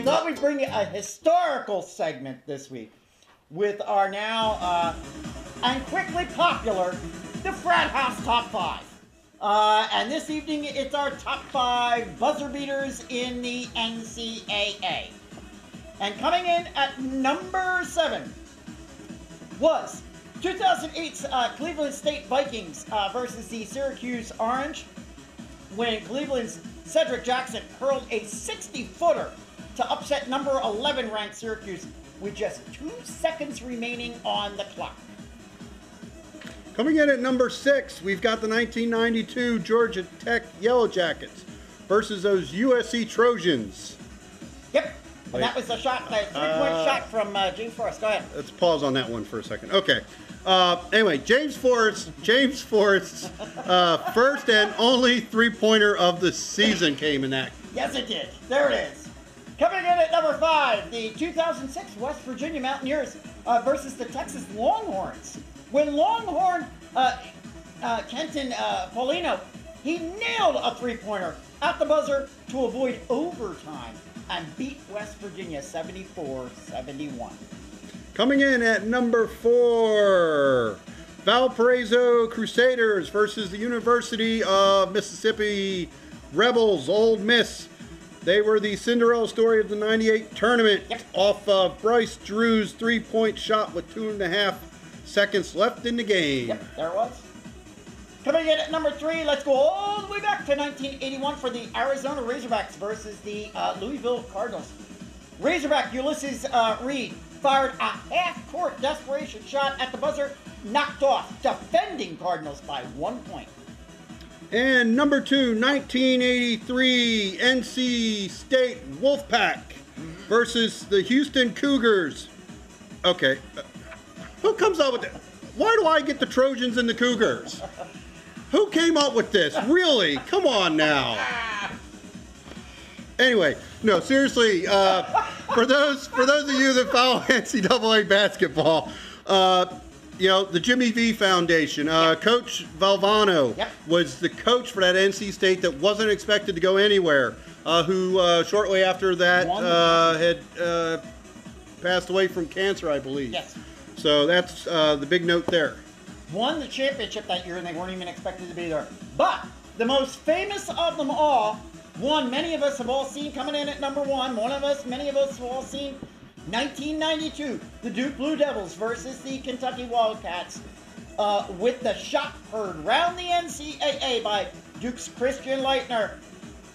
thought we'd bring you a historical segment this week with our now and quickly popular, the Frat House Top-5. And this evening, it's our top 5 buzzer beaters in the NCAA. And coming in at number 7 was 2008's Cleveland State Vikings versus the Syracuse Orange, when Cleveland's Cedric Jackson hurled a 60-footer to upset number 11 ranked Syracuse with just 2 seconds remaining on the clock. Coming in at number 6, we've got the 1992 Georgia Tech Yellowjackets versus those USC Trojans. Yep, and that was a shot, a 3-point shot from James Forrest. Go ahead. Let's pause on that one for a second. Okay. Anyway, James Forrest's first and only 3-pointer of the season came in that. Yes, it did. There it is. Coming in at number 5, the 2006 West Virginia Mountaineers versus the Texas Longhorns. When Longhorn Kenton Paulino, he nailed a 3-pointer at the buzzer to avoid overtime and beat West Virginia 74-71. Coming in at number 4, Valparaiso Crusaders versus the University of Mississippi Rebels, Ole Miss. They were the Cinderella story of the '98 tournament. Yep. Off of Bryce Drew's 3-point shot with 2.5 seconds left in the game. Yep, there it was. Coming in at number 3, let's go all the way back to 1981 for the Arizona Razorbacks versus the Louisville Cardinals. Razorback Ulysses Reed fired a half-court desperation shot at the buzzer, knocked off defending Cardinals by 1 point. And number 2, 1983 NC State Wolfpack versus the Houston Cougars. Okay, who comes up with that? Why do I get the Trojans and the Cougars? Who came up with this? Really? Come on now. Anyway, no, seriously, for those of you that follow NCAA basketball, you know, the Jimmy V Foundation, Coach Valvano was the coach for that NC State that wasn't expected to go anywhere, who shortly after that had passed away from cancer, I believe. Yes. So that's the big note there. Won the championship that year, and they weren't even expected to be there. But the most famous of them all, one many of us have all seen coming in at number 1, many of us have all seen 1992, the Duke Blue Devils versus the Kentucky Wildcats, with the shot heard round the NCAA by Duke's Christian Leitner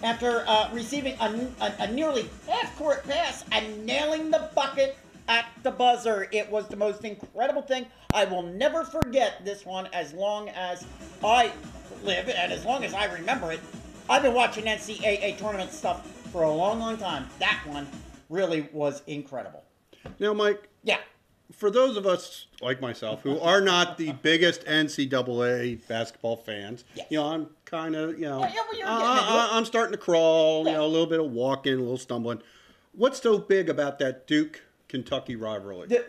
after receiving a nearly half-court pass and nailing the bucket at the buzzer. It was the most incredible thing. I will never forget this one as long as I live and as long as I remember it. I've been watching NCAA tournament stuff for a long, long time. That one really was incredible. Now, Mike. Yeah. For those of us like myself who are not the biggest NCAA basketball fans, you know, I'm kind of, you know, I'm starting to crawl, you know, a little bit of walking, a little stumbling. What's so big about that Duke-Kentucky rivalry? The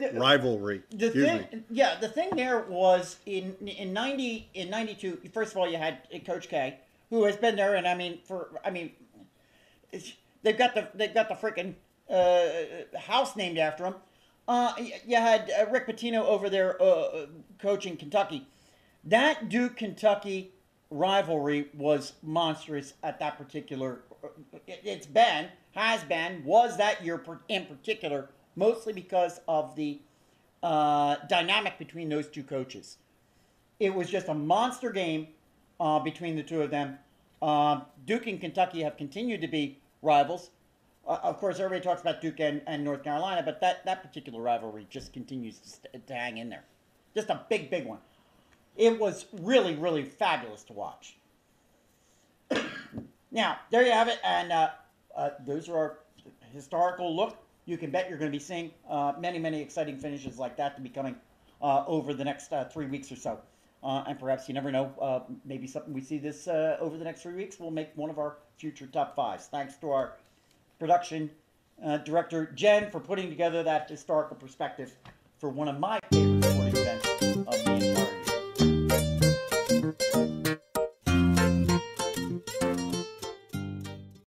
thing there was in 92. First of all, you had Coach K, who has been there, and they've got the freaking house named after him. You had Rick Pitino over there coaching Kentucky. That Duke-Kentucky rivalry was monstrous at that particular. Was that year in particular, mostly because of the dynamic between those two coaches. It was just a monster game between the two of them. Duke and Kentucky have continued to be rivals. Of course, everybody talks about Duke and North Carolina, but that particular rivalry just continues to hang in there. Just a big, big one. It was really, really fabulous to watch. Now, there you have it, and those are our historical look. You can bet you're going to be seeing many, many exciting finishes like that to be coming over the next 3 weeks or so. And perhaps, you never know, maybe something we see this over the next 3 weeks will make one of our future top 5s. Thanks to our production director, Jen, for putting together that historical perspective for one of my favorite